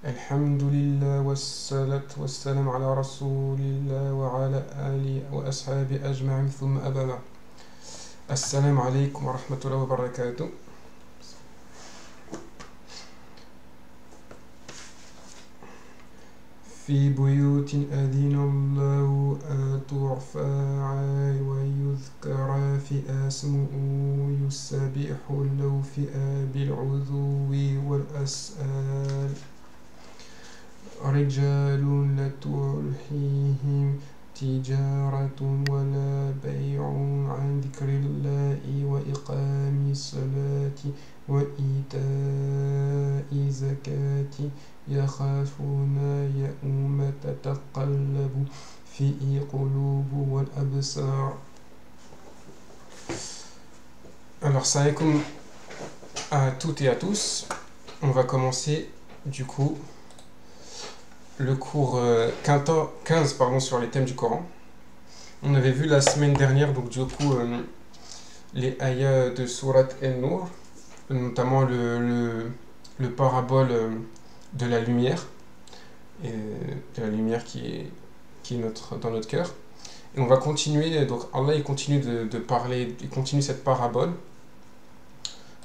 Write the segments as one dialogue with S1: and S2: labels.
S1: Alhamdulillah wassalatu wassalam ala rasulillah wa ala ali wa ashabi ajma'in thumma abada. Assalamu alaikum wa rahmatullahi wa barakatuh. في بيوت أذن الله أن ترفع ويذكر فيها اسمه يسبح له فيها بالعذو والأسآل رجال لا تلهيهم تجارة ولا بيع عن ذكر الله وإقام الصلاة وإيتاء الزكاة يخافون يوم تتقلب فيه قلوب والأبصار. Alors, salam alaikum à toutes et à tous. On va commencer du coup le cours 15 sur les thèmes du Coran. On avait vu la semaine dernière donc du coup les ayats de Surat An-Nur, notamment le parabole de la lumière, et de la lumière qui est dans notre cœur. Et on va continuer, donc Allah il continue de parler, il continue cette parabole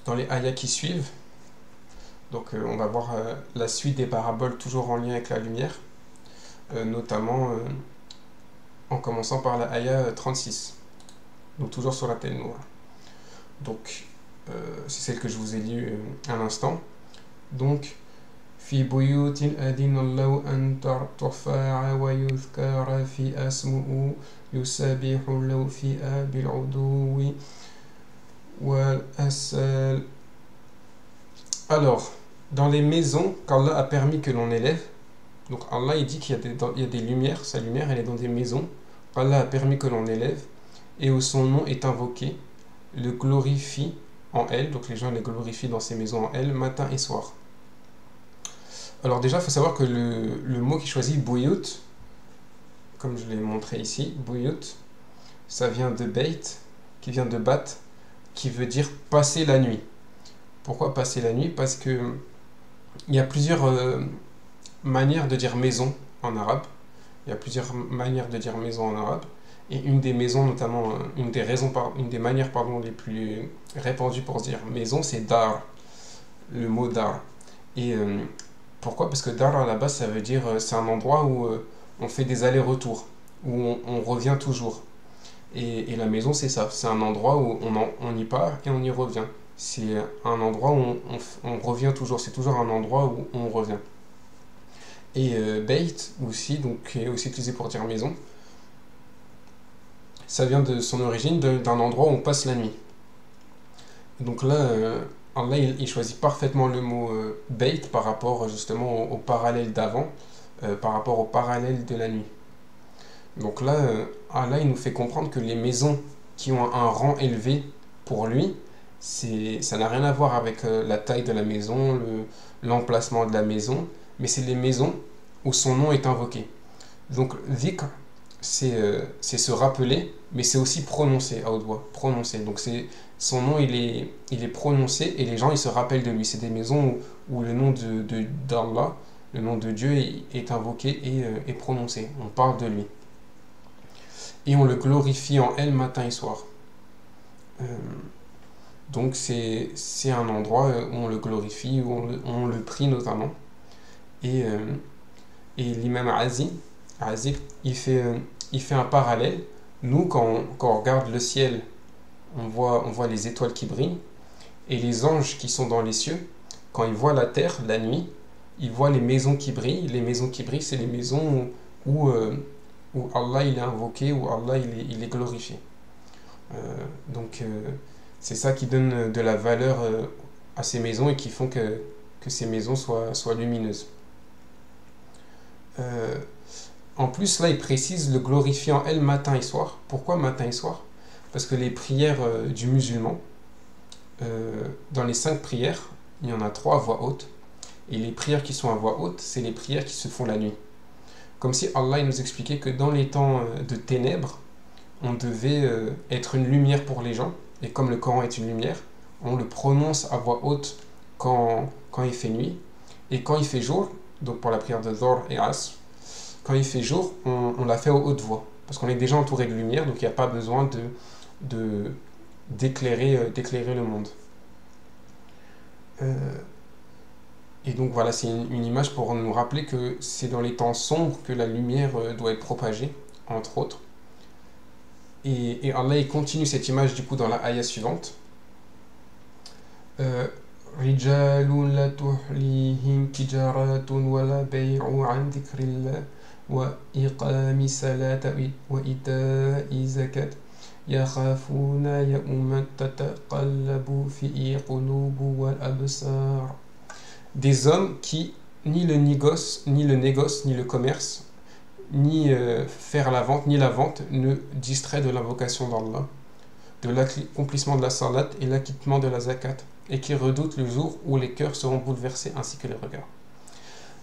S1: dans les ayats qui suivent. Donc on va voir la suite des paraboles toujours en lien avec la lumière, notamment en commençant par la ayah 36, donc toujours sur la An-Nur. Donc c'est celle que je vous ai lue à l'instant. Donc في بيوت أذن الله أن ترفع ويذكر فيها اسمه يسبح له فيها بالعدو والآصال. Alors, dans les maisons qu'Allah a permis que l'on élève, donc Allah il dit qu'il y a des lumières, sa lumière elle est dans des maisons qu'Allah a permis que l'on élève et où son nom est invoqué, le glorifie en elle, donc les gens les glorifient dans ces maisons en elle, matin et soir. Alors déjà, il faut savoir que le mot qui choisit buyut, comme je l'ai montré ici, buyut, ça vient de bait, qui vient de bat, qui veut dire passer la nuit. Pourquoi passer la nuit? Parce que il y a plusieurs manières de dire maison en arabe. Il y a plusieurs manières de dire maison en arabe. Et une des maisons, notamment, une des manières les plus répandues pour dire maison, c'est dar, le mot dar. Et pourquoi? Parce que dar à la base, ça veut dire c'est un endroit où on fait des allers-retours, où on revient toujours. Et la maison, c'est ça, c'est un endroit où on y part et on y revient. C'est un endroit où on revient toujours, c'est toujours un endroit où on revient. Et bait aussi, donc qui est aussi utilisé pour dire maison, ça vient de son origine d'un endroit où on passe la nuit. Donc là, Allah il choisit parfaitement le mot bait par rapport justement au parallèle d'avant, par rapport au parallèle de la nuit. Donc là, Allah il nous fait comprendre que les maisons qui ont un rang élevé pour lui, ça n'a rien à voir avec la taille de la maison, l'emplacement de la maison, mais c'est les maisons où son nom est invoqué. Donc dhikr, c'est se rappeler, mais c'est aussi prononcer à haute voix, prononcer. Donc son nom il est prononcé et les gens ils se rappellent de lui. C'est des maisons où le nom d'Allah, le nom de Dieu est invoqué et prononcé. On parle de lui. Et on le glorifie en elle matin et soir. Donc c'est un endroit où on le glorifie, où on le prie notamment. Et l'imam Azib, il fait un parallèle. Nous, quand on regarde le ciel, on voit les étoiles qui brillent, et les anges qui sont dans les cieux, quand ils voient la terre la nuit, ils voient les maisons qui brillent. Les maisons qui brillent, c'est les maisons où Allah il est invoqué, où Allah il est glorifié. Donc c'est ça qui donne de la valeur à ces maisons et qui font que ces maisons soient lumineuses. En plus, là, il précise le glorifiant elle matin et soir. Pourquoi matin et soir? Parce que les prières du musulman, dans les 5 prières, il y en a 3 à voix haute. Et les prières qui sont à voix haute, c'est les prières qui se font la nuit. Comme si Allah il nous expliquait que dans les temps de ténèbres, on devait être une lumière pour les gens. Et comme le Coran est une lumière, on le prononce à voix haute quand il fait nuit. Et quand il fait jour, donc pour la prière de Dhuhr et Asr, quand il fait jour, on la fait aux haute voix, parce qu'on est déjà entouré de lumière, donc il n'y a pas besoin d'éclairer le monde. Et donc voilà, c'est une image pour nous rappeler que c'est dans les temps sombres que la lumière doit être propagée, entre autres. Et Allah il continue cette image du coup dans la ayah suivante. رجال لا تحليهم تجارات ولا بيع عن ذكر الله وإقام الصلاة وإيتاء الزكاة يخافون يوما تتقلب فيه القلوب والأبصار. Des hommes qui ni le négoce, ni le commerce, ni faire la vente, ni la vente ne distrait de l'invocation d'Allah, de l'accomplissement de la salat et l'acquittement de la zakat, et qui redoutent le jour où les cœurs seront bouleversés ainsi que les regards.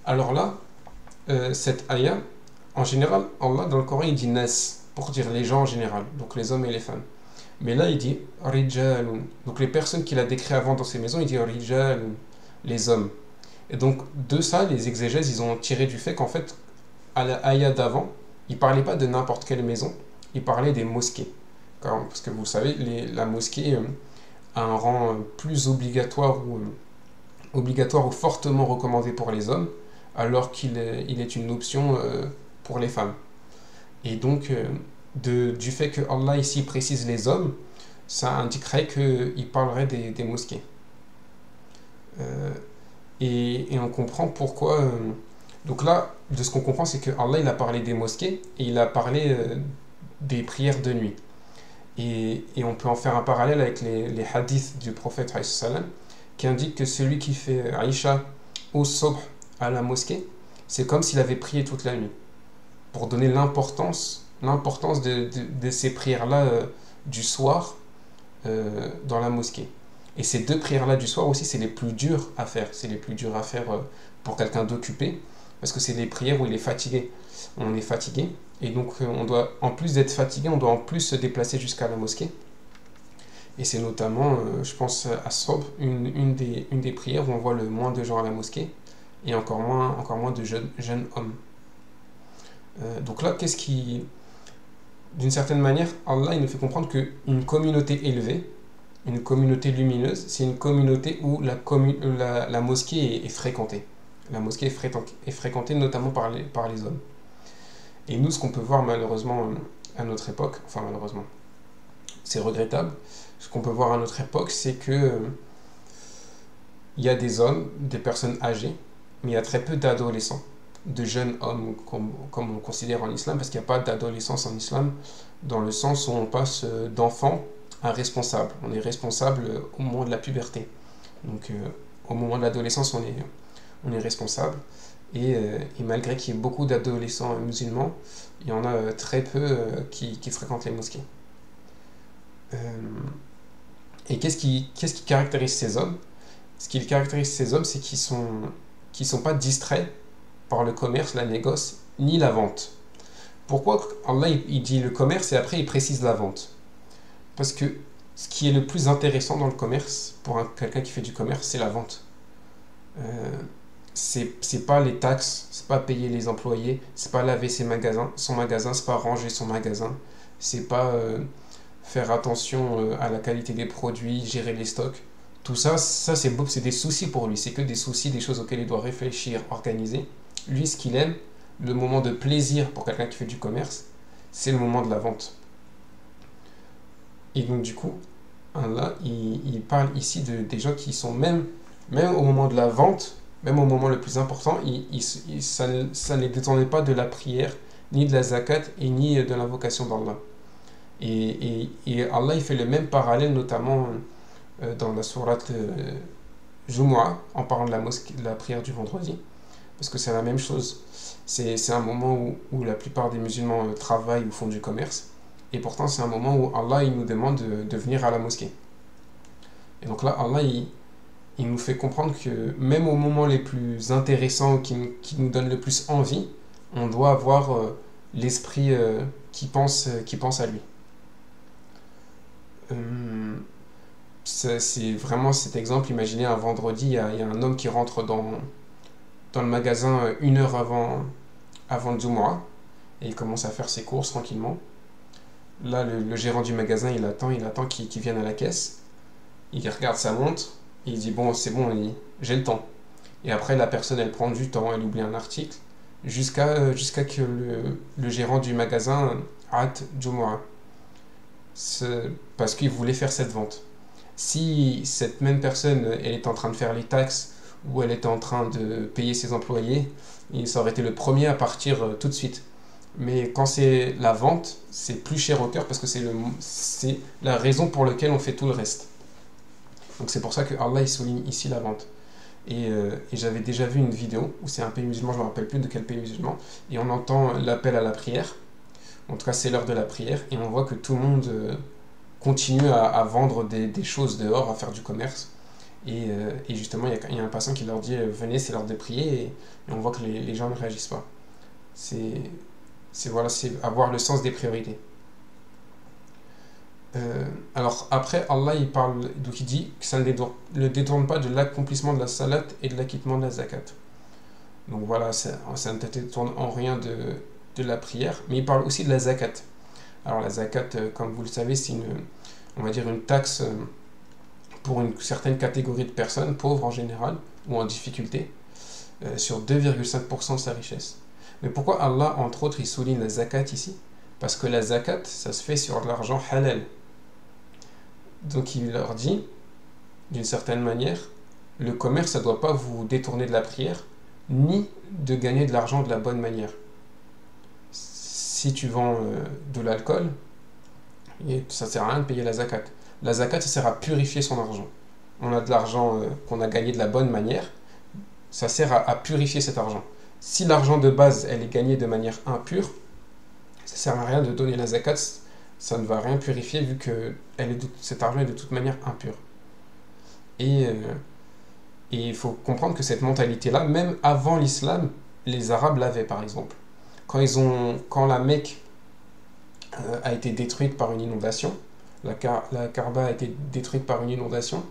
S1: Alors là, cette ayah, en général, Allah dans le Coran il dit nas, pour dire les gens en général, donc les hommes et les femmes. Mais là il dit rijalun, donc les personnes qu'il a décrites avant dans ces maisons, il dit rijalun, les hommes. Et donc de ça, les exégèses, ils ont tiré du fait qu'en fait, à la ayah d'avant, il ne parlait pas de n'importe quelle maison, il parlait des mosquées. Parce que vous savez, la mosquée a un rang plus obligatoire ou fortement recommandé pour les hommes, alors qu'il est une option pour les femmes. Et donc, du fait que Allah ici précise les hommes, ça indiquerait qu'il parlerait des mosquées. Et on comprend pourquoi. Donc là, de ce qu'on comprend, c'est que Allah il a parlé des mosquées et il a parlé des prières de nuit. Et on peut en faire un parallèle avec les hadiths du prophète sallam, qui indiquent que celui qui fait Aïcha au Subh à la mosquée, c'est comme s'il avait prié toute la nuit. Pour donner l'importance de ces prières-là du soir dans la mosquée. Et ces deux prières-là du soir aussi, c'est les plus dures à faire. C'est les plus dures à faire pour quelqu'un d'occupé, parce que c'est les prières où il est fatigué. On est fatigué, et donc on doit, en plus d'être fatigué, on doit en plus se déplacer jusqu'à la mosquée. Et c'est notamment, je pense, à Sob, une des prières où on voit le moins de gens à la mosquée, et encore moins de jeunes hommes. Donc là, d'une certaine manière, Allah il nous fait comprendre qu'une communauté élevée, une communauté lumineuse, c'est une communauté où la mosquée est fréquentée. La mosquée est fréquentée notamment par les hommes. Et nous, ce qu'on peut voir malheureusement à notre époque, enfin malheureusement, c'est regrettable, ce qu'on peut voir à notre époque, c'est que il y a des hommes, des personnes âgées, mais il y a très peu d'adolescents, de jeunes hommes, comme on considère en islam, parce qu'il n'y a pas d'adolescence en islam, dans le sens où on passe d'enfant à responsable. On est responsable au moment de la puberté. Donc au moment de l'adolescence, on est responsable. Et malgré qu'il y ait beaucoup d'adolescents musulmans, il y en a très peu qui fréquentent les mosquées. Et qu'est-ce qui caractérise ces hommes? Ce qui caractérise ces hommes, c'est qu'ils sont pas distraits par le commerce, la négoce, ni la vente. Pourquoi Allah il dit le commerce et après il précise la vente? Parce que ce qui est le plus intéressant dans le commerce, pour quelqu'un qui fait du commerce, c'est la vente. C'est pas les taxes, c'est pas payer les employés, c'est pas laver son magasin, c'est pas ranger son magasin, c'est pas faire attention à la qualité des produits, gérer les stocks. Tout ça c'est des soucis pour lui, c'est que des soucis, des choses auxquelles il doit réfléchir, organiser. Lui, ce qu'il aime, le moment de plaisir pour quelqu'un qui fait du commerce, c'est le moment de la vente. Et donc du coup, Allah, il parle ici des gens qui sont même au moment de la vente, même au moment le plus important, ça ne les détournait pas de la prière, ni de la zakat, et ni de l'invocation d'Allah. Et Allah, il fait le même parallèle, notamment dans la sourate Jumu'ah, en parlant de la prière du vendredi, parce que c'est la même chose. C'est un moment où la plupart des musulmans travaillent ou font du commerce, et pourtant c'est un moment où Allah il nous demande de venir à la mosquée. Et donc là, Allah il nous fait comprendre que même aux moments les plus intéressants, qui nous donnent le plus envie, on doit avoir l'esprit qui pense à lui. C'est vraiment cet exemple. Imaginez un vendredi, il y a un homme qui rentre dans le magasin 1 heure avant le Jumu'ah et il commence à faire ses courses tranquillement. Là, le gérant du magasin, il attend qu'il vienne à la caisse. Il regarde sa montre, il dit bon, c'est bon, j'ai le temps. Et après, la personne, elle prend du temps, elle oublie un article, jusqu'à que le gérant du magasin hâte Jumu'ah. Parce qu'il voulait faire cette vente. Si cette même personne, elle est en train de faire les taxes ou elle est en train de payer ses employés, ça aurait été le premier à partir tout de suite. Mais quand c'est la vente, c'est plus cher au cœur parce que c'est la raison pour laquelle on fait tout le reste. Donc c'est pour ça que Allah il souligne ici la vente. Et j'avais déjà vu une vidéo où c'est un pays musulman, je ne me rappelle plus de quel pays musulman, et on entend l'appel à la prière. En tout cas, c'est l'heure de la prière, et on voit que tout le monde continue à vendre des choses dehors, à faire du commerce. Et justement, il y a un passant qui leur dit venez, c'est l'heure de prier, et on voit que les gens ne réagissent pas. C'est avoir le sens des priorités. Alors après, Allah il parle, donc il dit que ça ne le détourne pas de l'accomplissement de la salat et de l'acquittement de la zakat. Donc voilà, ça ne détourne en rien de la prière, mais il parle aussi de la zakat. Alors la zakat, comme vous le savez, c'est on va dire une taxe pour une certaine catégorie de personnes, pauvres en général, ou en difficulté, sur 2,5% de sa richesse. Mais pourquoi Allah, entre autres, il souligne la zakat ici? Parce que la zakat, ça se fait sur de l'argent halal. Donc il leur dit, d'une certaine manière, le commerce, ça ne doit pas vous détourner de la prière, ni de gagner de l'argent de la bonne manière. Si tu vends de l'alcool, ça ne sert à rien de payer la zakat. La zakat, ça sert à purifier son argent. On a de l'argent qu'on a gagné de la bonne manière, ça sert à purifier cet argent. Si l'argent de base, elle est gagnée de manière impure, ça ne sert à rien de donner la zakat, ça ne va rien purifier vu que cet argent est de toute manière impur. Et il faut comprendre que cette mentalité-là, même avant l'islam, les Arabes l'avaient par exemple. Quand la Mecque a été détruite par une inondation, la Kaaba a été détruite par une inondation,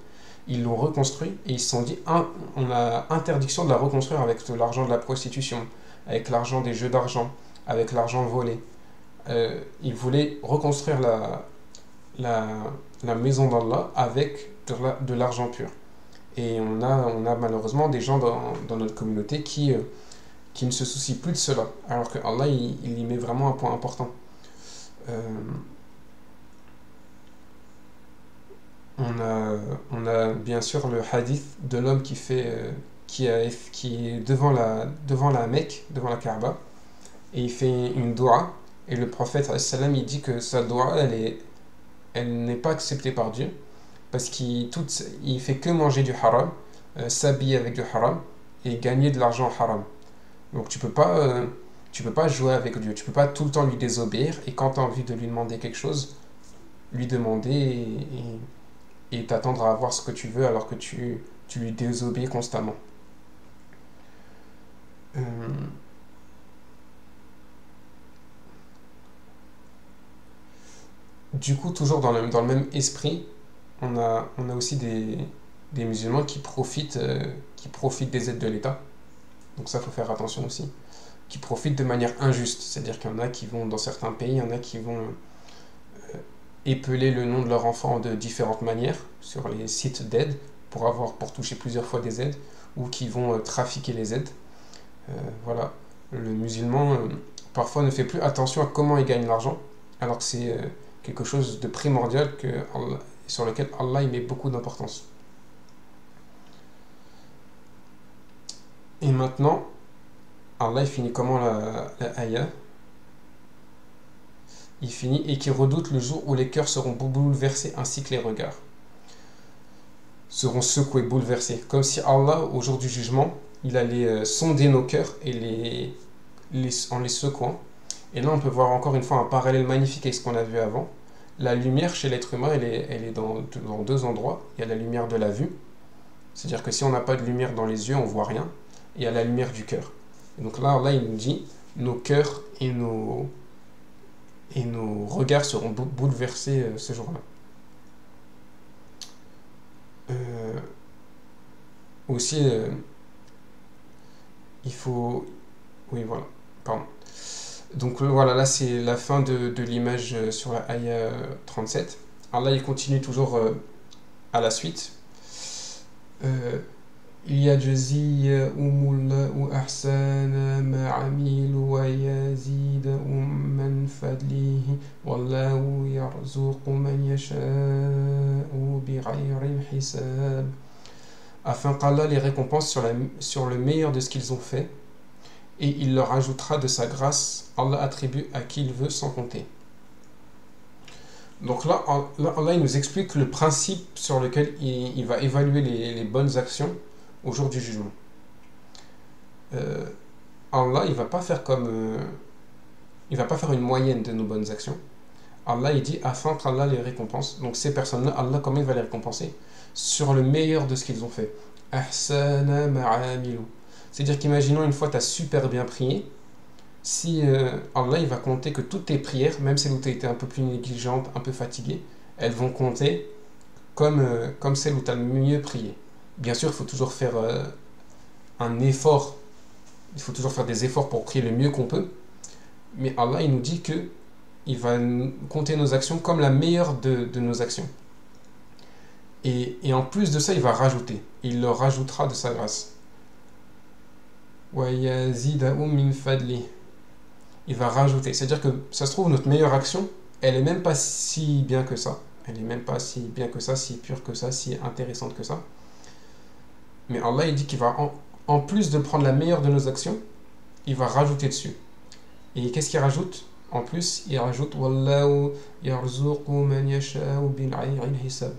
S1: ils l'ont reconstruit et ils se sont dit on a interdiction de la reconstruire avec l'argent de la prostitution, avec l'argent des jeux d'argent, avec l'argent volé. Ils voulaient reconstruire la maison d'Allah avec de l'argent pur. Et on a malheureusement des gens dans notre communauté qui ne se soucient plus de cela, alors que Allah il y met vraiment un point important. On a bien sûr le hadith de l'homme qui est devant la Mecque, devant la Kaaba, et il fait une doua, et le prophète sallam il dit que sa doua elle n'est pas acceptée par Dieu, parce qu'il fait que manger du haram, s'habiller avec du haram, et gagner de l'argent haram. Donc tu peux pas jouer avec Dieu, tu peux pas tout le temps lui désobéir, et quand tu as envie de lui demander quelque chose, lui demander et t'attendre à avoir ce que tu veux alors que tu lui désobéis constamment. Du coup, toujours dans le même esprit, on a aussi des musulmans qui profitent des aides de l'État. Donc ça, il faut faire attention aussi. Qui profitent de manière injuste. C'est-à-dire qu'il y en a qui vont, dans certains pays, il y en a qui vont épeler le nom de leur enfant de différentes manières sur les sites d'aide pour toucher plusieurs fois des aides, ou qui vont trafiquer les aides. Voilà. Le musulman, parfois, ne fait plus attention à comment il gagne l'argent, alors que c'est quelque chose de primordial sur lequel Allah il met beaucoup d'importance. Et maintenant, Allah il finit comment la ayah? Il finit et qui redoute le jour où les cœurs seront bouleversés ainsi que les regards seront secoués, bouleversés, comme si Allah au jour du jugement il allait sonder nos cœurs et en les secouant. Et là on peut voir encore une fois un parallèle magnifique avec ce qu'on a vu avant. La lumière chez l'être humain elle est dans deux endroits. Il y a la lumière de la vue, c'est à dire que si on n'a pas de lumière dans les yeux on voit rien, et il y a la lumière du cœur. Et donc là Allah il nous dit nos cœurs et nos regards seront bouleversés ce jour-là. Aussi, il faut... Oui, voilà. Pardon. Donc voilà, là c'est la fin de l'image sur la ayah 37. Alors là, il continue toujours à la suite. ليجزيهم الله أحسن ما عملوا ويزيدهم من فضله والله يرزق من يشاء بغير حساب. Afin qu'Allah les récompense sur le meilleur de ce qu'ils ont fait, et il leur ajoutera de sa grâce. Allah attribue à qui il veut sans compter. Donc là, Allah il nous explique le principe sur lequel il va évaluer les bonnes actions au jour du jugement. Allah, il va pas faire il va pas faire une moyenne de nos bonnes actions. Allah, il dit afin qu'Allah les récompense. Donc ces personnes-là, Allah, comment il va les récompenser? Sur le meilleur de ce qu'ils ont fait. Ahsana ma'amilu. C'est-à-dire qu'imaginons une fois tu as super bien prié, si Allah il va compter que toutes tes prières, même celles où tu as été un peu plus négligente, un peu fatiguée, elles vont compter comme celles où tu as le mieux prié. Bien sûr, il faut toujours faire un effort, il faut toujours faire des efforts pour prier le mieux qu'on peut, mais Allah il nous dit que il va compter nos actions comme la meilleure de nos actions. Et en plus de ça, il va rajouter, il leur rajoutera de sa grâce. Il va rajouter, c'est-à-dire que ça se trouve notre meilleure action, elle est même pas si bien que ça, elle est même pas si bien que ça, si pure que ça, si intéressante que ça. Mais Allah il dit qu'il va en plus de prendre la meilleure de nos actions, il va rajouter dessus. Et qu'est-ce qu'il rajoute? En plus, il rajoute Wallahu yarzuqu man yasha'u bighayri hisab.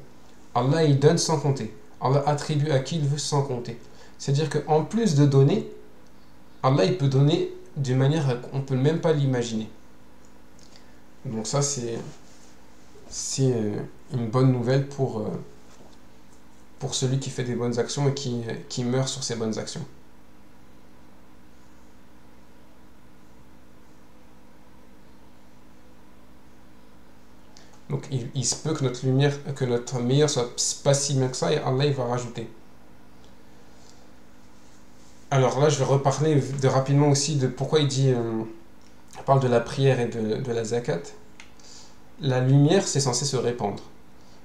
S1: Allah il donne sans compter. Allah attribue à qui il veut sans compter. C'est-à-dire qu'en plus de donner, Allah il peut donner d'une manière qu'on ne peut même pas l'imaginer. Donc ça c'est une bonne nouvelle pour celui qui fait des bonnes actions et qui meurt sur ses bonnes actions. Donc il se peut que notre lumière, que notre meilleur soit pas si bien que ça, et Allah il va rajouter. Alors là je vais reparler rapidement aussi de pourquoi il dit, il parle de la prière et de la zakat. La lumière c'est censé se répandre.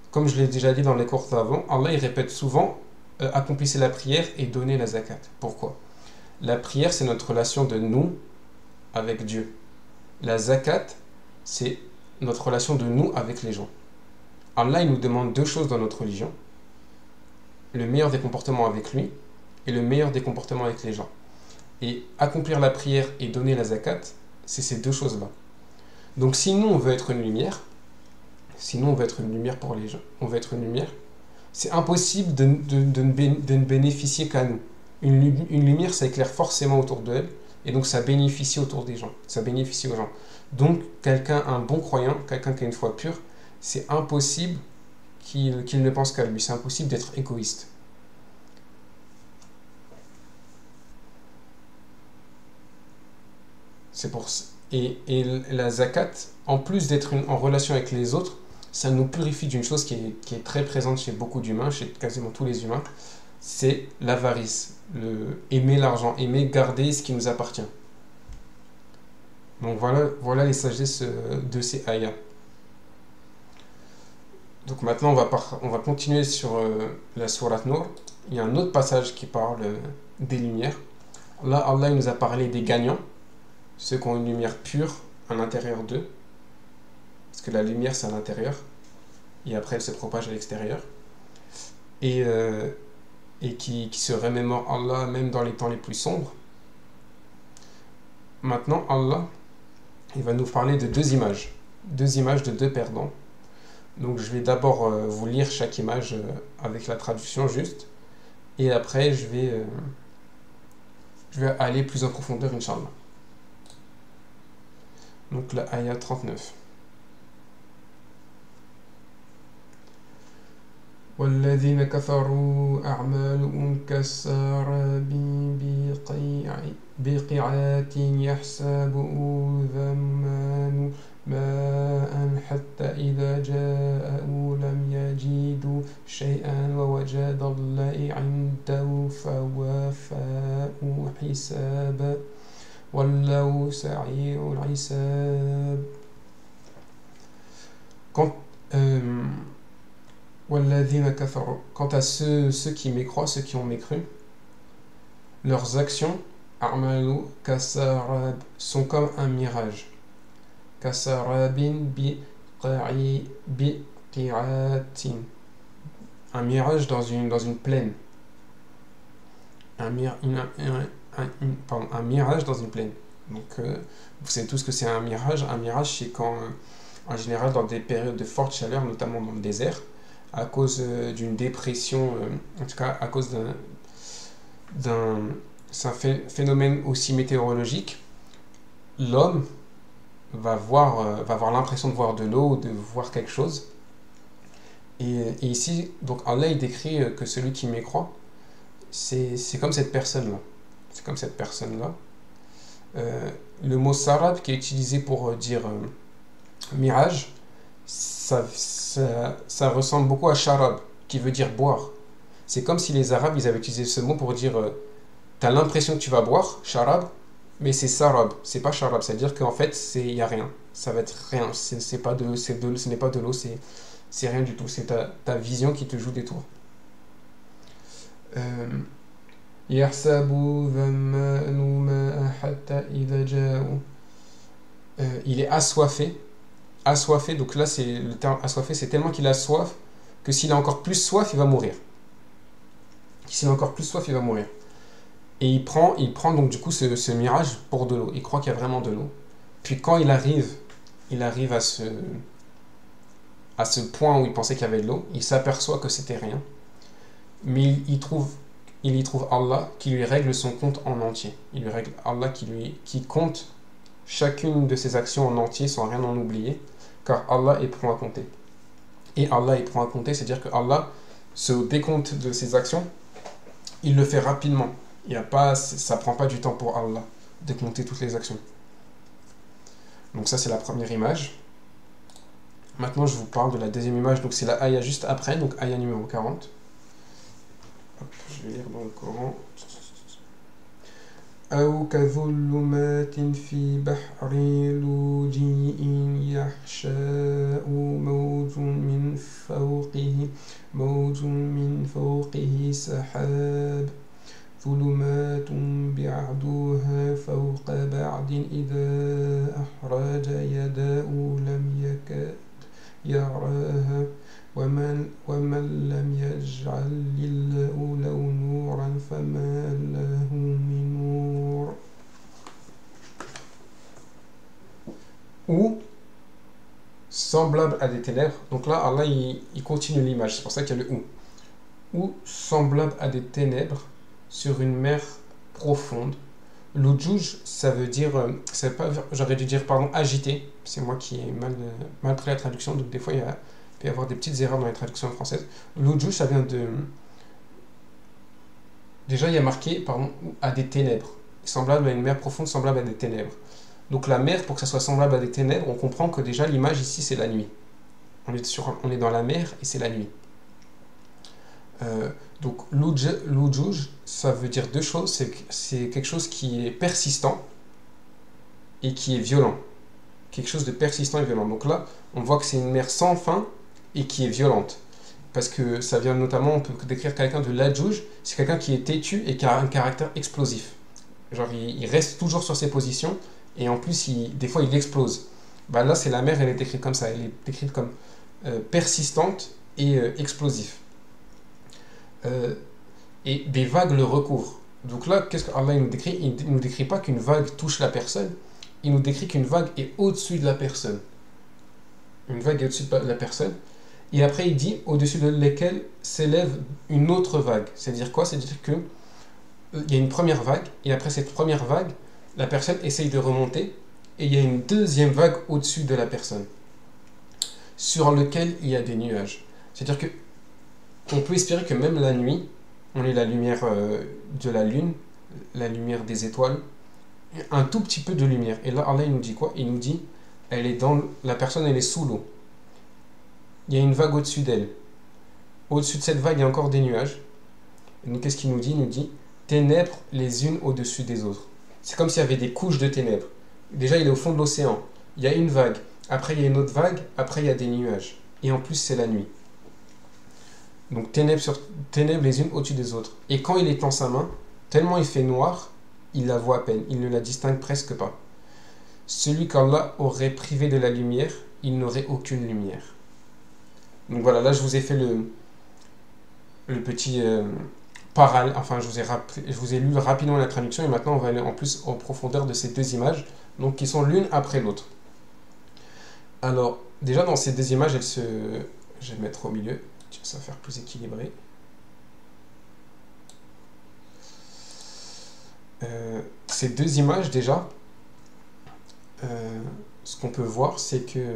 S1: Comme je l'ai déjà dit dans les cours d'avant, Allah il répète souvent accomplissez la prière et donnez la zakat. Pourquoi? La prière c'est notre relation de nous avec Dieu. La zakat c'est notre relation de nous avec les gens. Allah il nous demande deux choses dans notre religion: le meilleur des comportements avec lui et le meilleur des comportements avec les gens. Et accomplir la prière et donner la zakat, c'est ces deux choses-là. Donc si nous on veut être une lumière, pour les gens, on veut être une lumière, c'est impossible de ne bénéficier qu'à nous. Une lumière, ça éclaire forcément autour d'elle, et donc ça bénéficie autour des gens, ça bénéficie aux gens. Donc un bon croyant, quelqu'un qui a une foi pure, c'est impossible qu'il ne pense qu'à lui, c'est impossible d'être égoïste. C'est pour ça. Et la zakat, en plus d'être en relation avec les autres, ça nous purifie d'une chose qui est très présente chez beaucoup d'humains, chez quasiment tous les humains, c'est l'avarice, aimer l'argent, aimer garder ce qui nous appartient. Donc voilà les sagesses de ces ayahs. Donc maintenant on va continuer sur la sourate Nour. Il y a un autre passage qui parle des lumières. Là Allah il nous a parlé des gagnants, ceux qui ont une lumière pure à l'intérieur d'eux, parce que la lumière c'est à l'intérieur et après elle se propage à l'extérieur, et qui se remémorent Allah même dans les temps les plus sombres. Maintenant Allah il va nous parler de deux images de deux perdants. Donc je vais d'abord vous lire chaque image avec la traduction juste, et après je vais aller plus en profondeur Inch'Allah. Donc la ayah 39. والذين كفروا أعمالهم كسراب بقيعة يحسبه ظمآن ماء حتى إذا جاءه لم يجدوا شيئا ووجد الله عنده فوافاه حسابا والله سريع الحساب. Quant à ceux qui mécroient, ceux qui ont mécru, leurs actions, a'malu kasarab, sont comme un mirage. Kasarabin biqi'atin, un mirage dans une plaine. Un mirage dans une plaine. Donc, vous savez tous que c'est un mirage. Un mirage, c'est quand, en général, dans des périodes de forte chaleur, notamment dans le désert, à cause d'une dépression, en tout cas à cause c'est un phénomène aussi météorologique, l'homme va avoir l'impression de voir de l'eau, de voir quelque chose. Et ici, donc Allah il décrit que celui qui mécroit, c'est comme cette personne-là. C'est comme cette personne-là. Le mot sarab qui est utilisé pour dire mirage, ça ressemble beaucoup à sharab, qui veut dire boire. C'est comme si les Arabes ils avaient utilisé ce mot pour dire t'as l'impression que tu vas boire, sharab, mais c'est sarab, c'est pas sharab, c'est-à-dire qu'en fait il n'y a rien, ça va être rien, ce n'est pas de l'eau, c'est rien du tout, c'est ta vision qui te joue des tours. Il est assoiffé. Donc là c'est le terme assoiffé, c'est tellement qu'il a soif que s'il a encore plus soif, il va mourir. Et il prend donc du coup ce mirage pour de l'eau. Il croit qu'il y a vraiment de l'eau. Puis quand il arrive à ce point où il pensait qu'il y avait de l'eau, il s'aperçoit que c'était rien. Mais il y trouve Allah qui lui règle son compte en entier. Il lui règle Allah qui compte chacune de ses actions en entier sans rien en oublier, car Allah est prompt à compter. Et Allah est prompt à compter, c'est-à-dire que Allah se décompte de ses actions, il le fait rapidement. Ça prend pas du temps pour Allah de compter toutes les actions. Donc ça c'est la première image. Maintenant je vous parle de la deuxième image, donc c'est la ayah juste après, donc ayah numéro 40. Hop, je vais lire dans le Coran. أو كظلمات في بحر لجيء يحشاء موج من فوقه سحاب ظلمات بعضها فوق بعض إذا أخرج يده لم يكد يراها ومن لم يجعل له نورا فما له من نور. Ou semblable à des ténèbres. Donc là, Allah il continue l'image, c'est pour ça qu'il y a le ou. Ou semblable à des ténèbres sur une mer profonde. L'ujouj, ça veut dire, j'aurais dû dire agité. C'est moi qui ai mal pris la traduction, donc des fois il peut y avoir des petites erreurs dans les traductions françaises. L'ujouj, ça vient de... Déjà, il y a marqué, à des ténèbres. Semblable à une mer profonde, semblable à des ténèbres. Donc la mer, pour que ça soit semblable à des ténèbres, on comprend que déjà l'image ici, c'est la nuit. On est dans la mer et c'est la nuit. Donc l'ujouj, ça veut dire deux choses. C'est quelque chose qui est persistant et qui est violent. Quelque chose de persistant et violent. Donc là, on voit que c'est une mer sans fin et qui est violente. Parce que ça vient notamment, on peut décrire quelqu'un de l'ajouj, c'est quelqu'un qui est têtu et qui a un caractère explosif. Genre il reste toujours sur ses positions et en plus des fois il explose. Là c'est la mer, elle est décrite comme ça, elle est décrite comme persistante et explosive. Et des vagues le recouvrent. Donc là, qu'est-ce qu'Allah nous décrit? Il ne nous décrit pas qu'une vague touche la personne, il nous décrit qu'une vague est au-dessus de la personne. Une vague est au-dessus de la personne. Et après, il dit au-dessus de lesquelles s'élève une autre vague. C'est-à-dire quoi? C'est-à-dire qu'il y a une première vague, et après cette première vague, la personne essaye de remonter, et il y a une deuxième vague au-dessus de la personne, sur lequel il y a des nuages. C'est-à-dire que on peut espérer que même la nuit, on ait la lumière de la lune, la lumière des étoiles, un tout petit peu de lumière. Et là, Allah, il nous dit quoi? Il nous dit, la personne, elle est sous l'eau. Il y a une vague au-dessus d'elle. Au-dessus de cette vague, il y a encore des nuages. Et donc, qu'est-ce qu'il nous dit? Il nous dit, ténèbres les unes au-dessus des autres. C'est comme s'il y avait des couches de ténèbres. Déjà, il est au fond de l'océan. Il y a une vague. Après, il y a une autre vague. Après, il y a des nuages. Et en plus, c'est la nuit. Donc, ténèbres les unes au-dessus des autres. Et quand il étend sa main, tellement il fait noir, il la voit à peine. Il ne la distingue presque pas. Celui qu'Allah aurait privé de la lumière, il n'aurait aucune lumière. Donc voilà, là, je vous ai fait le petit parallèle. Enfin, je vous ai lu rapidement la traduction. Et maintenant, on va aller en plus en profondeur de ces deux images. Donc, qui sont l'une après l'autre. Alors, déjà, dans ces deux images, je vais mettre au milieu. Ça va faire plus équilibré. Ces deux images, déjà, ce qu'on peut voir, c'est que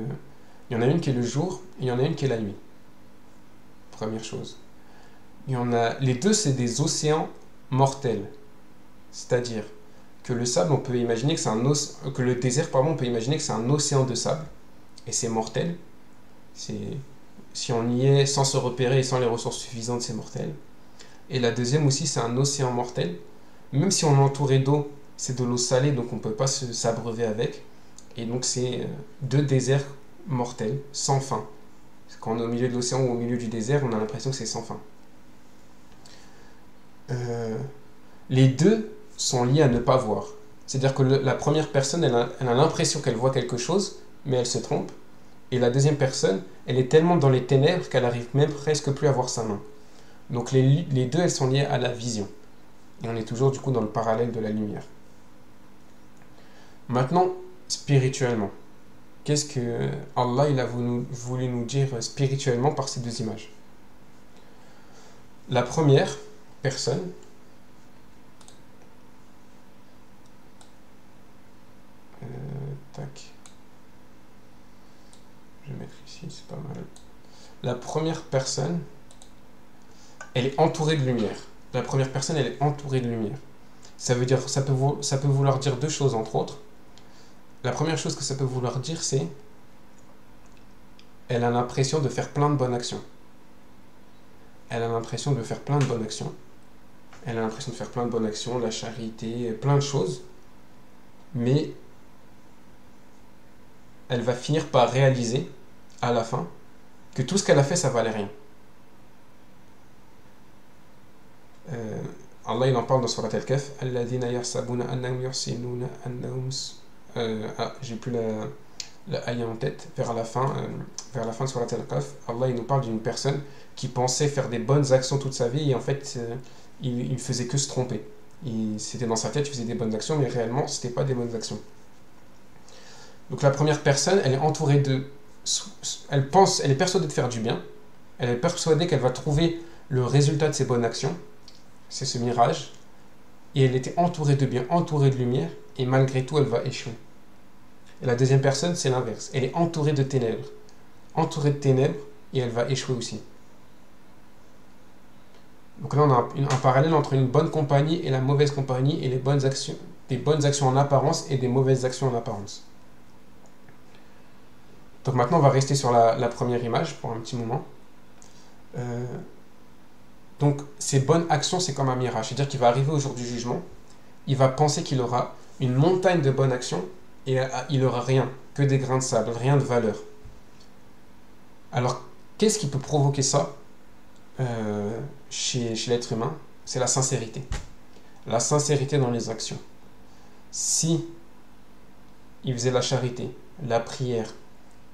S1: il y en a une qui est le jour et il y en a une qui est la nuit. Première chose. Les deux, c'est des océans mortels. C'est-à-dire que le sable, on peut imaginer que c'est que le désert, pardon, on peut imaginer que c'est un océan de sable et c'est mortel. Si on y est sans se repérer et sans les ressources suffisantes, c'est mortel. Et la deuxième aussi, c'est un océan mortel. Même si on est entouré d'eau, c'est de l'eau salée, donc on ne peut pas s'abreuver avec. Et donc c'est deux déserts mortels, sans fin. Quand on est au milieu de l'océan ou au milieu du désert, on a l'impression que c'est sans fin. Les deux sont liés à ne pas voir. C'est-à-dire que la première personne, elle a l'impression qu'elle voit quelque chose, mais elle se trompe. Et la deuxième personne, elle est tellement dans les ténèbres qu'elle arrive même presque plus à voir sa main. Donc les deux, elles sont liées à la vision. Et on est toujours du coup dans le parallèle de la lumière. Maintenant, spirituellement. Qu'est-ce que Allah il a voulu nous dire spirituellement par ces deux images? La première personne, tac. Je vais mettre ici, c'est pas mal. La première personne, elle est entourée de lumière. La première personne, elle est entourée de lumière. Ça peut vouloir dire deux choses, entre autres. La première chose que ça peut vouloir dire, c'est elle a l'impression de faire plein de bonnes actions. Elle a l'impression de faire plein de bonnes actions. Elle a l'impression de faire plein de bonnes actions, la charité, plein de choses. Mais elle va finir par réaliser, à la fin, que tout ce qu'elle a fait, ça valait rien. Allah il en parle dans Surat Al-Kahf. Alladhina yarsabuna annahum yuhsinuna annahum. J'ai plus la ayah en tête. Vers la fin de Surat Al-Kahf, Allah il nous parle d'une personne qui pensait faire des bonnes actions toute sa vie et en fait il faisait que se tromper. C'était dans sa tête, il faisait des bonnes actions, mais réellement c'était pas des bonnes actions. Donc la première personne, elle est entourée elle est persuadée de faire du bien. Elle est persuadée qu'elle va trouver le résultat de ses bonnes actions. C'est ce mirage. Et elle était entourée de bien, entourée de lumière, et malgré tout, elle va échouer. Et la deuxième personne, c'est l'inverse. Elle est entourée de ténèbres. Entourée de ténèbres, et elle va échouer aussi. Donc là, on a un parallèle entre une bonne compagnie et la mauvaise compagnie, et les bonnes actions, des bonnes actions en apparence et des mauvaises actions en apparence. Donc maintenant, on va rester sur la première image pour un petit moment. Donc ces bonnes actions, c'est comme un mirage. C'est-à-dire qu'il va arriver au jour du jugement, il va penser qu'il aura une montagne de bonnes actions et il n'aura rien, que des grains de sable, rien de valeur. Alors, qu'est-ce qui peut provoquer ça chez l'être humain? C'est la sincérité. La sincérité dans les actions. Si il faisait la charité, la prière,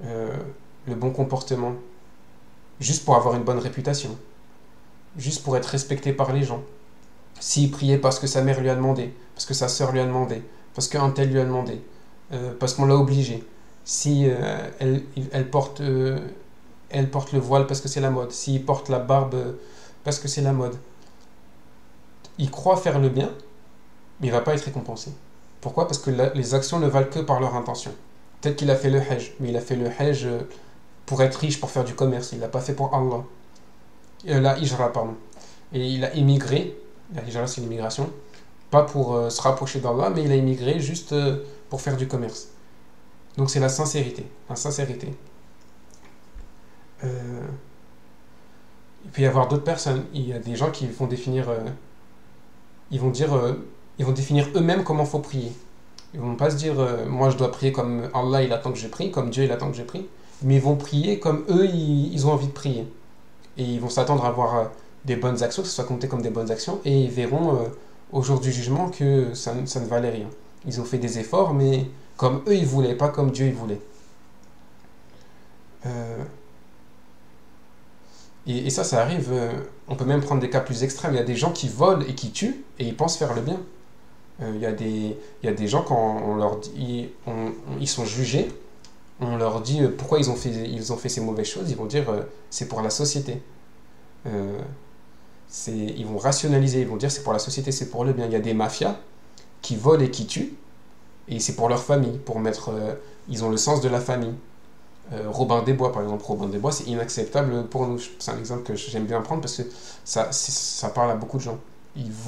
S1: le bon comportement, juste pour avoir une bonne réputation, juste pour être respecté par les gens, s'il priait parce que sa mère lui a demandé, parce que sa sœur lui a demandé, parce qu'un tel lui a demandé, parce qu'on l'a obligé, si elle porte le voile parce que c'est la mode, s'il porte la barbe parce que c'est la mode, il croit faire le bien, mais il ne va pas être récompensé. Pourquoi? Parce que les actions ne valent que par leur intention. Peut-être qu'il a fait le hajj, mais il a fait le hajj pour être riche, pour faire du commerce. Il ne l'a pas fait pour Allah. La hijra, pardon. Et il a immigré, la hijra c'est l'immigration, pas pour se rapprocher d'Allah, mais il a immigré juste pour faire du commerce. Donc c'est la sincérité. La sincérité. Euh, il peut y avoir d'autres personnes. Il y a des gens qui vont définir, ils vont dire, ils vont définir eux-mêmes comment faut prier. Ils vont pas se dire, moi je dois prier comme Allah il attend que je prie, comme Dieu il attend que je prie, mais ils vont prier comme eux ils ont envie de prier. Et ils vont s'attendre à avoir des bonnes actions, que ce soit compté comme des bonnes actions, et ils verront au jour du jugement que ça ne valait rien. Ils ont fait des efforts, mais comme eux ils voulaient, pas comme Dieu il voulait. Euh, et ça arrive, on peut même prendre des cas plus extrêmes. Il y a des gens qui volent et qui tuent, et ils pensent faire le bien. Il y a des gens, quand on leur dit, ils sont jugés, on leur dit pourquoi ils ont fait ces mauvaises choses, ils vont dire c'est pour la société. Euh, ils vont rationaliser, ils vont dire c'est pour la société, c'est pour le bien. Il y a des mafias qui volent et qui tuent, et c'est pour leur famille, pour mettre. Ils ont le sens de la famille. Robin des Bois, par exemple. Robin des Bois, c'est inacceptable pour nous. C'est un exemple que j'aime bien prendre parce que ça parle à beaucoup de gens.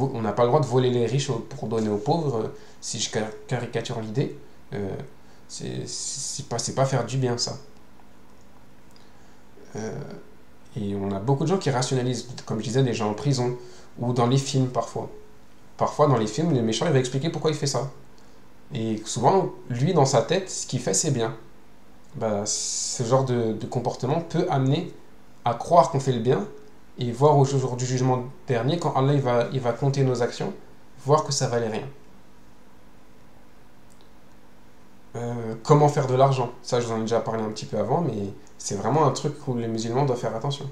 S1: On n'a pas le droit de voler les riches pour donner aux pauvres. Si je caricature l'idée, euh, c'est pas faire du bien, ça. Euh, et on a beaucoup de gens qui rationalisent, comme je disais, des gens en prison ou dans les films parfois. Parfois, dans les films, le méchant il va expliquer pourquoi il fait ça. Et souvent, lui, dans sa tête, ce qu'il fait, c'est bien. Bah, ce genre de comportement peut amener à croire qu'on fait le bien et voir au jour du jugement dernier, quand Allah il va compter nos actions, voir que ça valait rien. Comment faire de l'argent? Ça, je vous en ai déjà parlé un petit peu avant, mais c'est vraiment un truc où les musulmans doivent faire attention.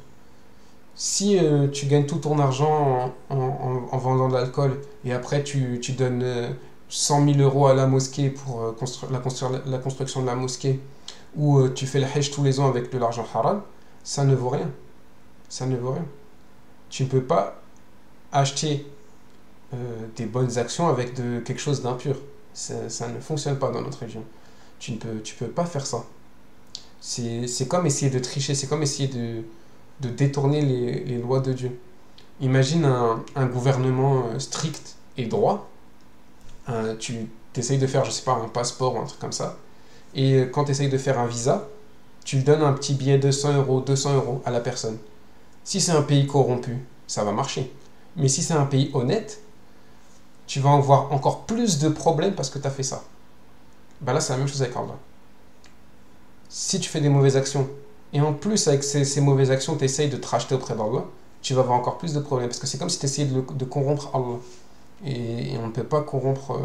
S1: Si tu gagnes tout ton argent en vendant de l'alcool et après tu donnes 100 000 euros à la mosquée pour la construction de la mosquée ou tu fais le hajj tous les ans avec de l'argent haram, ça ne vaut rien. Ça ne vaut rien. Tu ne peux pas acheter des bonnes actions avec quelque chose d'impur. Ça ne fonctionne pas dans notre religion. Tu peux pas faire ça. C'est comme essayer de tricher, c'est comme essayer de détourner les lois de Dieu. Imagine un gouvernement strict et droit. Tu essayes de faire, je sais pas, un passeport ou un truc comme ça. Et quand tu essayes de faire un visa, tu donnes un petit billet de 100 euros, 200 euros à la personne. Si c'est un pays corrompu, ça va marcher. Mais si c'est un pays honnête, tu vas avoir encore plus de problèmes parce que tu as fait ça. Ben là, c'est la même chose avec Allah. Si tu fais des mauvaises actions, et en plus, avec ces mauvaises actions, tu essayes de te racheter auprès d'Allah, tu vas avoir encore plus de problèmes. Parce que c'est comme si tu essayais de corrompre Allah. Et on ne peut pas corrompre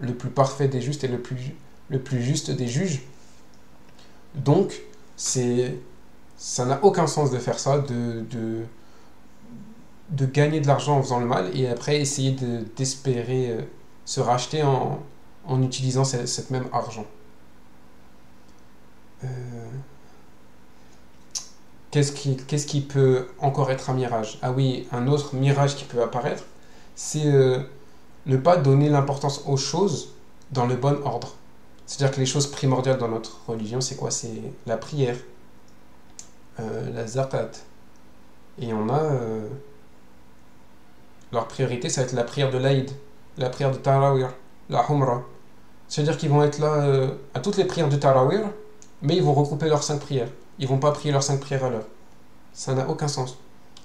S1: le plus parfait des justes et le plus juste des juges. Donc, ça n'a aucun sens de faire ça, de gagner de l'argent en faisant le mal et après essayer d'espérer se racheter en utilisant cette même argent. Euh, qu'est-ce qui peut encore être un mirage? Ah oui, un autre mirage qui peut apparaître, c'est ne pas donner l'importance aux choses dans le bon ordre. C'est-à-dire que les choses primordiales dans notre religion, c'est quoi? C'est la prière, la zakat. Et on a leur priorité, ça va être la prière de l'Aïd, la prière de Tarawih, la Humra. C'est-à-dire qu'ils vont être là à toutes les prières de Tarawih, mais ils vont regrouper leurs 5 prières. Ils vont pas prier leurs 5 prières à l'heure. Ça n'a aucun sens.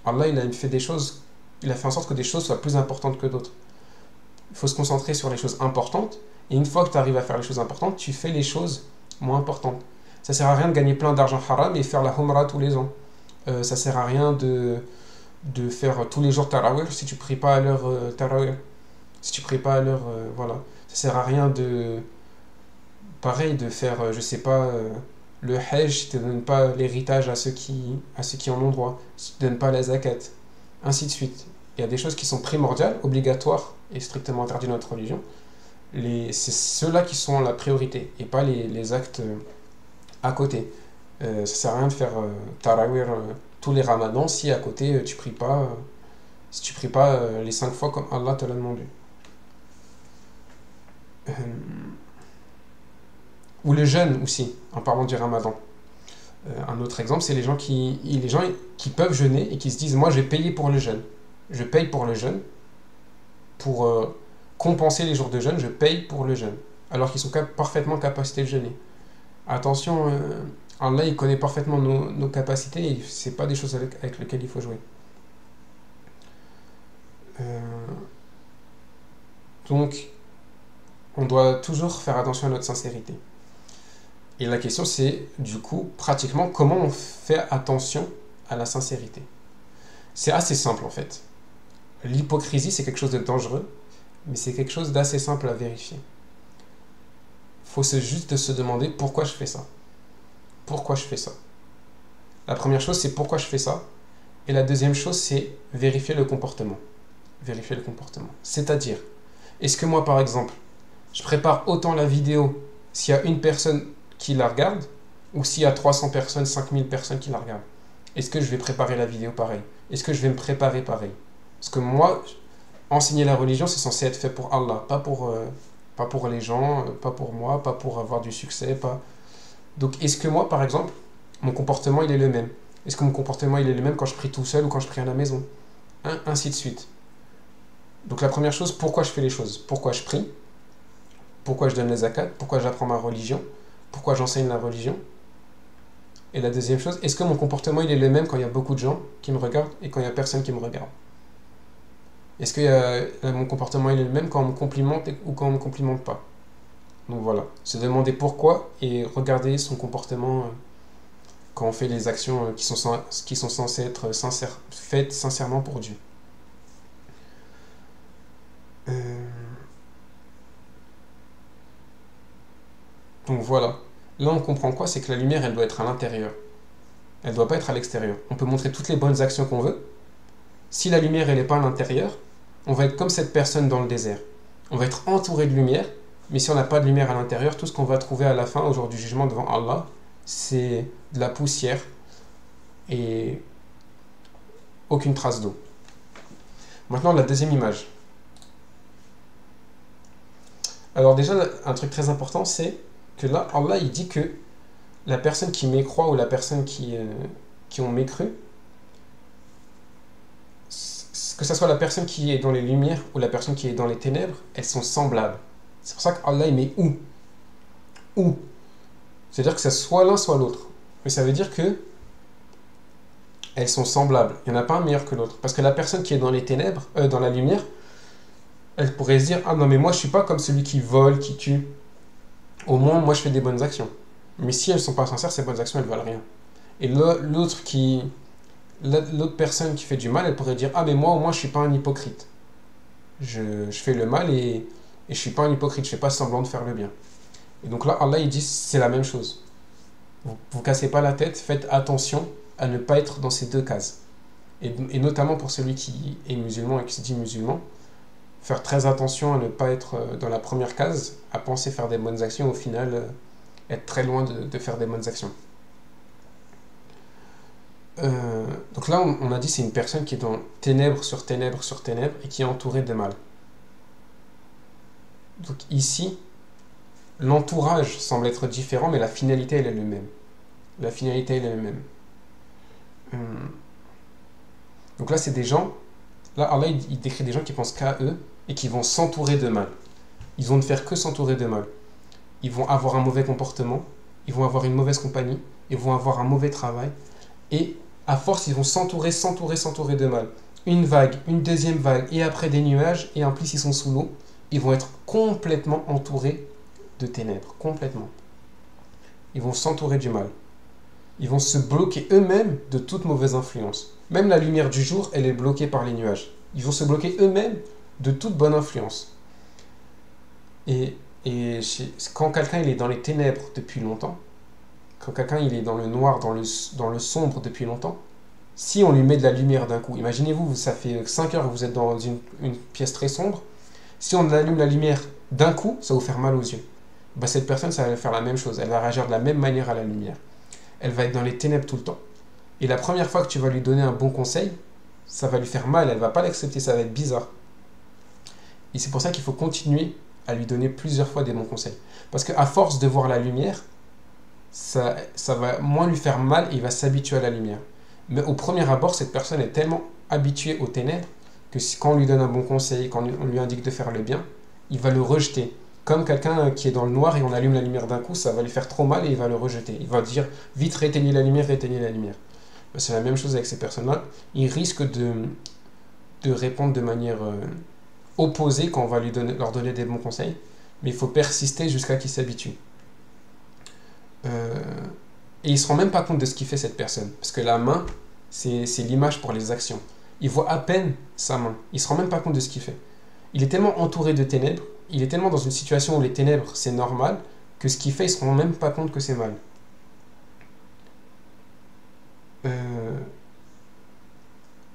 S1: Allah, il a fait des choses, il a fait en sorte que des choses soient plus importantes que d'autres. Il faut se concentrer sur les choses importantes, et une fois que tu arrives à faire les choses importantes, tu fais les choses moins importantes. Ça sert à rien de gagner plein d'argent haram et faire la Humra tous les ans. Ça sert à rien de faire tous les jours Tarawih si tu pries pas à l'heure Tarawih. Si tu pries pas à l'heure, voilà. Ça sert à rien pareil, de faire, je sais pas, le Hajj si tu ne donnes pas l'héritage à ceux qui en ont droit. Si tu ne donnes pas la zakat. Ainsi de suite. Il y a des choses qui sont primordiales, obligatoires et strictement interdites dans notre religion. C'est ceux-là qui sont la priorité et pas les actes à côté. Ça sert à rien de faire Tarawih tous les ramadans si à côté si tu pries pas les 5 fois comme Allah te l'a demandé. Ou le jeûne aussi, en parlant du ramadan. Un autre exemple, c'est les gens qui peuvent jeûner et qui se disent, moi je vais payer pour le jeûne. Je paye pour le jeûne, pour compenser les jours de jeûne, je paye pour le jeûne. Alors qu'ils sont parfaitement capacité de jeûner. Attention, Allah il connaît parfaitement nos capacités et c'est pas des choses avec lesquelles il faut jouer. Donc, on doit toujours faire attention à notre sincérité. Et la question c'est, du coup, pratiquement, comment on fait attention à la sincérité? C'est assez simple en fait. L'hypocrisie c'est quelque chose de dangereux, mais c'est quelque chose d'assez simple à vérifier. Il faut juste se demander pourquoi je fais ça. Pourquoi je fais ça? La première chose c'est pourquoi je fais ça. Et la deuxième chose c'est vérifier le comportement. Vérifier le comportement. C'est-à-dire, est-ce que moi par exemple, je prépare autant la vidéo s'il y a une personne qui la regarde ou s'il y a 300 personnes, 5000 personnes qui la regardent? Est-ce que je vais préparer la vidéo pareil? Est-ce que je vais me préparer pareil? Parce que moi, enseigner la religion, c'est censé être fait pour Allah, pas pour les gens, pas pour moi, pas pour avoir du succès, pas... Donc, est-ce que moi, par exemple, mon comportement, il est le même? Est-ce que mon comportement, il est le même quand je prie tout seul ou quand je prie à la maison? Ainsi de suite. Donc, la première chose, pourquoi je fais les choses? Pourquoi je prie? Pourquoi je donne les zakats? Pourquoi j'apprends ma religion? Pourquoi j'enseigne la religion? Et la deuxième chose, est-ce que mon comportement, il est le même quand il y a beaucoup de gens qui me regardent et quand il n'y a personne qui me regarde? Est-ce que mon comportement il est le même quand on me complimente ou quand on ne me complimente pas? Donc voilà, se demander pourquoi et regarder son comportement quand on fait les actions qui sont censées être faites sincèrement pour Dieu. Donc voilà, là on comprend quoi? C'est que la lumière elle doit être à l'intérieur, elle ne doit pas être à l'extérieur. On peut montrer toutes les bonnes actions qu'on veut. Si la lumière elle n'est pas à l'intérieur, on va être comme cette personne dans le désert. On va être entouré de lumière, mais si on n'a pas de lumière à l'intérieur, tout ce qu'on va trouver à la fin, au jour du jugement devant Allah, c'est de la poussière et aucune trace d'eau. Maintenant, la deuxième image. Alors déjà, un truc très important, c'est que là, Allah, il dit que la personne qui mécroit ou la personne qui ont mécru, que ce soit la personne qui est dans les lumières ou la personne qui est dans les ténèbres, elles sont semblables. C'est pour ça qu'Allah il met où. Où. C'est-à-dire que c'est soit l'un soit l'autre. Mais ça veut dire que elles sont semblables. Il n'y en a pas un meilleur que l'autre. Parce que la personne qui est dans les ténèbres, dans la lumière, elle pourrait se dire, ah non mais moi je suis pas comme celui qui vole, qui tue. Au moins moi je fais des bonnes actions. Mais si elles ne sont pas sincères, ces bonnes actions elles valent rien. Et l'autre personne qui fait du mal, elle pourrait dire, ah mais moi au moins je suis pas un hypocrite. Je fais le mal et je suis pas un hypocrite, je fais pas semblant de faire le bien. Et donc là, Allah il dit, c'est la même chose. Vous cassez pas la tête, faites attention à ne pas être dans ces deux cases. Et notamment pour celui qui est musulman et qui se dit musulman, faire très attention à ne pas être dans la première case, à penser faire des bonnes actions, au final, être très loin de faire des bonnes actions. Donc là, on a dit c'est une personne qui est dans ténèbres sur ténèbres sur ténèbres et qui est entourée de mal. Donc ici, l'entourage semble être différent, mais la finalité, elle est la même. La finalité, elle est la même. Donc là, c'est des gens... Là, Allah, il décrit des gens qui pensent qu'à eux et qui vont s'entourer de mal. Ils vont ne faire que s'entourer de mal. Ils vont avoir un mauvais comportement, ils vont avoir une mauvaise compagnie, ils vont avoir un mauvais travail. Et à force, ils vont s'entourer de mal. Une vague, une deuxième vague, et après des nuages, et en plus, ils sont sous l'eau. Ils vont être complètement entourés de ténèbres, complètement. Ils vont s'entourer du mal. Ils vont se bloquer eux-mêmes de toute mauvaise influence. Même la lumière du jour, elle est bloquée par les nuages. Ils vont se bloquer eux-mêmes de toute bonne influence. Et quand quelqu'un il est dans les ténèbres depuis longtemps, quand quelqu'un il est dans le noir, dans le sombre depuis longtemps, si on lui met de la lumière d'un coup, imaginez-vous, ça fait 5 heures que vous êtes dans une pièce très sombre, si on allume la lumière d'un coup, ça va vous faire mal aux yeux. Bah, cette personne, ça va faire la même chose, elle va réagir de la même manière à la lumière. Elle va être dans les ténèbres tout le temps. Et la première fois que tu vas lui donner un bon conseil, ça va lui faire mal, elle ne va pas l'accepter, ça va être bizarre. Et c'est pour ça qu'il faut continuer à lui donner plusieurs fois des bons conseils. Parce qu'à force de voir la lumière, ça va moins lui faire mal et il va s'habituer à la lumière. Mais au premier abord, cette personne est tellement habituée aux ténèbres que quand on lui donne un bon conseil, quand on lui indique de faire le bien, il va le rejeter. Comme quelqu'un qui est dans le noir et on allume la lumière d'un coup, ça va lui faire trop mal et il va le rejeter. Il va dire vite réteignez la lumière, réteignez la lumière. Ben, c'est la même chose avec ces personnes-là. Ils risquent de répondre de manière opposée quand on va leur donner des bons conseils. Mais il faut persister jusqu'à qu'ils s'habituent. Et il ne se rend même pas compte de ce qu'il fait cette personne. Parce que la main, c'est l'image pour les actions. Il voit à peine sa main. Il ne se rend même pas compte de ce qu'il fait. Il est tellement entouré de ténèbres, il est tellement dans une situation où les ténèbres, c'est normal, que ce qu'il fait, il ne se rend même pas compte que c'est mal.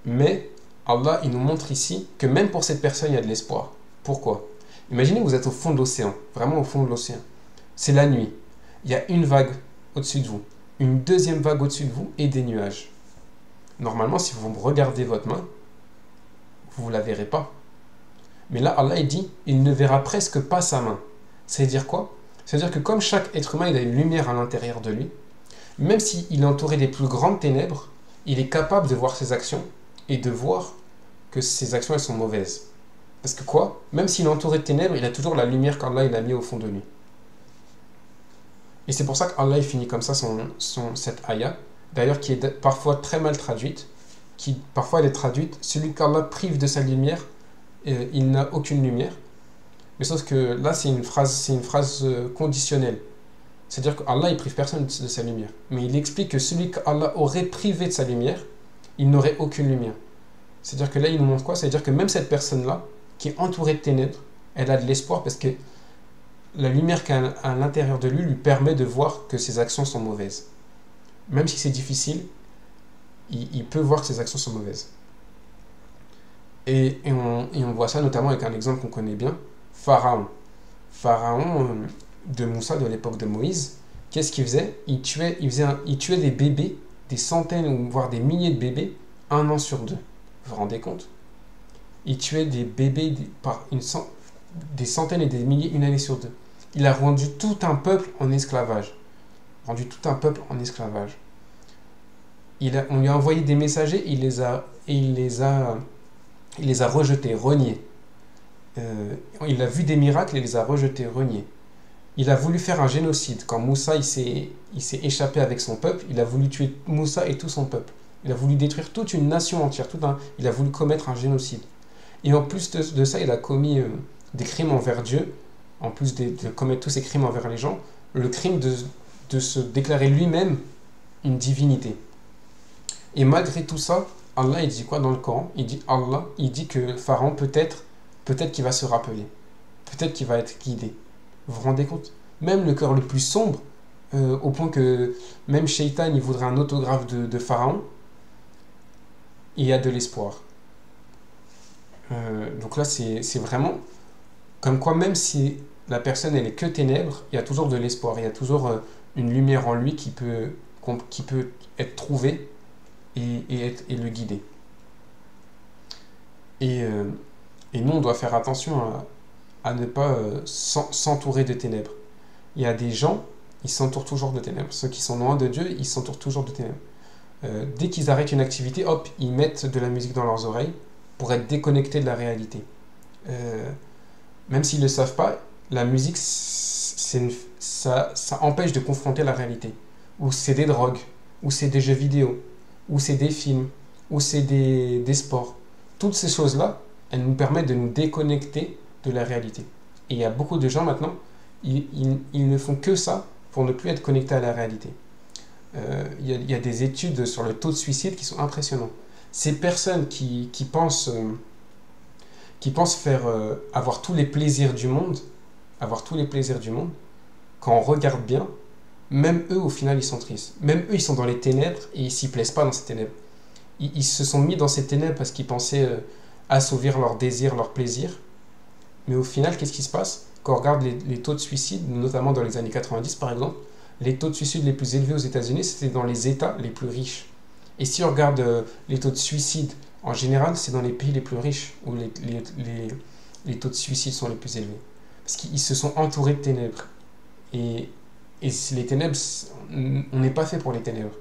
S1: Mais Allah, il nous montre ici que même pour cette personne, il y a de l'espoir. Pourquoi? Imaginez que vous êtes au fond de l'océan, vraiment au fond de l'océan. C'est la nuit. Il y a une vague au-dessus de vous, une deuxième vague au-dessus de vous et des nuages. Normalement, si vous regardez votre main, vous ne la verrez pas. Mais là, Allah il dit, il ne verra presque pas sa main. C'est-à-dire quoi? C'est-à-dire que comme chaque être humain, il a une lumière à l'intérieur de lui, même s'il est entouré des plus grandes ténèbres, il est capable de voir ses actions et de voir que ses actions, elles sont mauvaises. Parce que quoi? Même s'il est entouré de ténèbres, il a toujours la lumière qu'Allah il a mis au fond de lui. Et c'est pour ça qu'Allah il finit comme ça cette ayah, d'ailleurs qui est parfois très mal traduite, qui parfois elle est traduite, celui qu'Allah prive de sa lumière, il n'a aucune lumière. Mais sauf que là c'est une phrase conditionnelle. C'est-à-dire qu'Allah il prive personne de sa lumière. Mais il explique que celui qu'Allah aurait privé de sa lumière, il n'aurait aucune lumière. C'est-à-dire que là il nous montre quoi? C'est-à-dire que même cette personne-là, qui est entourée de ténèbres, elle a de l'espoir parce que la lumière qu'il a à l'intérieur de lui permet de voir que ses actions sont mauvaises. Même si c'est difficile, il peut voir que ses actions sont mauvaises. Et on voit ça notamment avec un exemple qu'on connaît bien, Pharaon. Pharaon de Moussa, de l'époque de Moïse, qu'est-ce qu'il faisait? Il tuait des bébés, des centaines ou voire des milliers de bébés, 1 an sur 2. Vous vous rendez compte? Il tuait des bébés des centaines et des milliers, 1 année sur 2. Il a rendu tout un peuple en esclavage. On lui a envoyé des messagers et il les a rejetés, reniés. Il a vu des miracles et les a rejetés, reniés. Il a voulu faire un génocide. Quand Moussa il s'est échappé avec son peuple, il a voulu tuer Moussa et tout son peuple. Il a voulu détruire toute une nation entière. Il a voulu commettre un génocide. Et en plus de ça, il a commis des crimes envers Dieu. En plus de commettre tous ces crimes envers les gens, le crime de se déclarer lui-même une divinité. Et malgré tout ça, Allah il dit quoi dans le Coran? Il dit que Pharaon peut-être qu'il va se rappeler, peut-être qu'il va être guidé. Vous vous rendez compte? Même le cœur le plus sombre, au point que même Shaitan il voudrait un autographe de Pharaon, il y a de l'espoir. Donc là c'est vraiment comme quoi même si la personne elle est que ténèbres, il y a toujours de l'espoir, il y a toujours une lumière en lui qui peut être trouvée et le guider. Et nous on doit faire attention à ne pas s'entourer de ténèbres. Il y a des gens, ils s'entourent toujours de ténèbres. Ceux qui sont loin de Dieu, ils s'entourent toujours de ténèbres. Dès qu'ils arrêtent une activité, hop, ils mettent de la musique dans leurs oreilles pour être déconnectés de la réalité. Même s'ils ne le savent pas, la musique, ça empêche de confronter la réalité. Ou c'est des drogues, ou c'est des jeux vidéo, ou c'est des films, ou c'est des sports. Toutes ces choses-là, elles nous permettent de nous déconnecter de la réalité. Et il y a beaucoup de gens maintenant, ils ne font que ça pour ne plus être connectés à la réalité. Il y a des études sur le taux de suicide qui sont impressionnants. Ces personnes qui pensent avoir tous les plaisirs du monde, quand on regarde bien, même eux au final ils sont tristes. Même eux ils sont dans les ténèbres et ils s'y plaisent pas dans ces ténèbres. Ils se sont mis dans ces ténèbres parce qu'ils pensaient assouvir leurs désirs, leurs plaisirs. Mais au final, qu'est-ce qui se passe? Quand on regarde les taux de suicide, notamment dans les années 90 par exemple, les taux de suicide les plus élevés aux États-Unis, c'était dans les États les plus riches. Et si on regarde les taux de suicide en général, c'est dans les pays les plus riches où les taux de suicide sont les plus élevés. Parce qu'ils se sont entourés de ténèbres. Et Et les ténèbres, on n'est pas fait pour les ténèbres.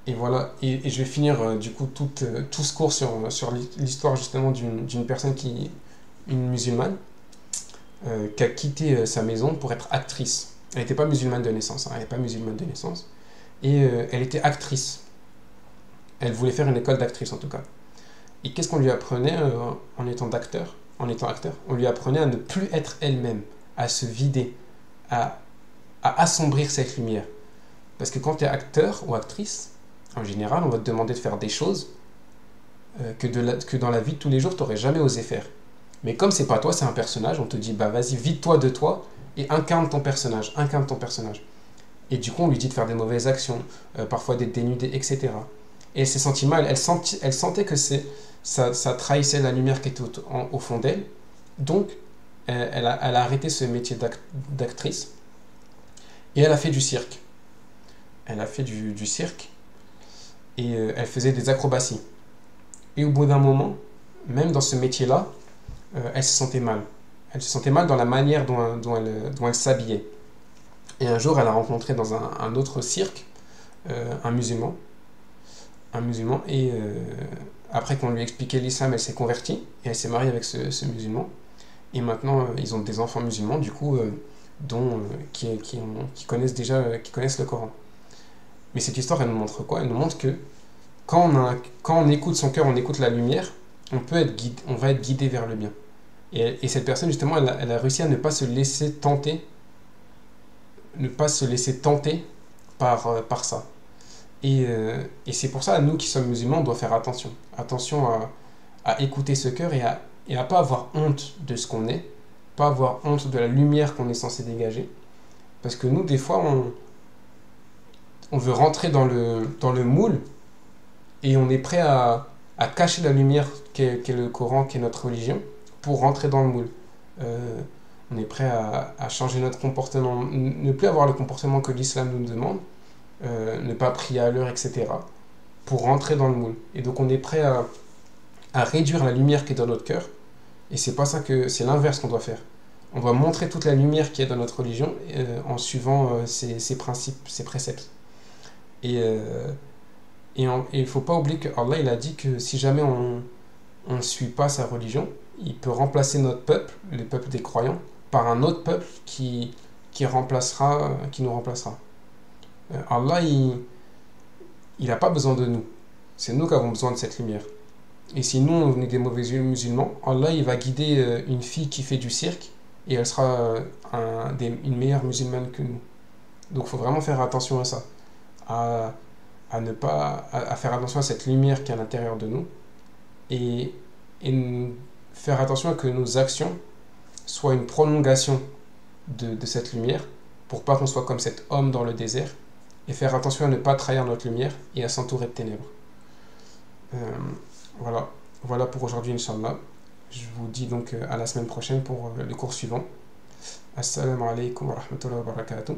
S1: Et voilà, et je vais finir du coup tout ce cours sur l'histoire justement d'une personne une musulmane, qui a quitté sa maison pour être actrice. Elle n'était pas musulmane de naissance, hein, elle n'est pas musulmane de naissance. Et elle était actrice. Elle voulait faire une école d'actrice en tout cas. Et qu'est-ce qu'on lui apprenait en étant acteur? On lui apprenait à ne plus être elle-même, à se vider, à, à assombrir cette lumière. Parce que quand tu es acteur ou actrice, en général, on va te demander de faire des choses que dans la vie de tous les jours, tu n'aurais jamais osé faire. Mais comme c'est pas toi, c'est un personnage, on te dit, bah vas-y, vide-toi de toi et incarne ton personnage, Et du coup, on lui dit de faire des mauvaises actions, parfois d'être dénudé, etc. Et elle s'est sentie mal, elle sentait que ça trahissait la lumière qui était au fond d'elle. Donc, elle a arrêté ce métier d'actrice et elle a fait du cirque. Elle a fait du cirque et elle faisait des acrobaties. Et au bout d'un moment, même dans ce métier-là, elle se sentait mal. Elle se sentait mal dans la manière dont elle s'habillait. Et un jour, elle a rencontré dans un autre cirque un musulman. Et après qu'on lui expliquait l'islam, elle s'est convertie et elle s'est mariée avec ce musulman. Et maintenant, ils ont des enfants musulmans, du coup, qui connaissent le Coran. Mais cette histoire, elle nous montre quoi? Elle nous montre que quand on écoute son cœur, on écoute la lumière, on va être guidé vers le bien. Et cette personne, justement, elle a réussi à ne pas se laisser tenter par ça. Et c'est pour ça, nous qui sommes musulmans, on doit faire attention. Attention à écouter ce cœur et à pas avoir honte de ce qu'on est, pas avoir honte de la lumière qu'on est censé dégager. Parce que nous, des fois, on veut rentrer dans le moule et on est prêt à cacher la lumière qu'est le Coran, qu'est notre religion, pour rentrer dans le moule. On est prêt à changer notre comportement, ne plus avoir le comportement que l'islam nous demande, ne pas prier à l'heure, etc., pour rentrer dans le moule. Et donc on est prêt à réduire la lumière qui est dans notre cœur, et c'est c'est l'inverse qu'on doit faire. On doit montrer toute la lumière qui est dans notre religion en suivant ses principes, ses préceptes. Et il ne faut pas oublier que Allah il a dit que si jamais on ne suit pas sa religion, il peut remplacer notre peuple, le peuple des croyants, par un autre peuple qui nous remplacera. Allah, il n'a pas besoin de nous. C'est nous qui avons besoin de cette lumière. Et si nous, on est des mauvais musulmans, Allah, il va guider une fille qui fait du cirque et elle sera une meilleure musulmane que nous. Donc il faut vraiment faire attention à ça. À faire attention à cette lumière qui est à l'intérieur de nous et faire attention à que nos actions soient une prolongation de cette lumière pour pas qu'on soit comme cet homme dans le désert et faire attention à ne pas trahir notre lumière et à s'entourer de ténèbres. Voilà pour aujourd'hui, Inch'Allah. Je vous dis donc à la semaine prochaine pour le cours suivant. Assalamu alaikum wa rahmatullahi wa barakatuh.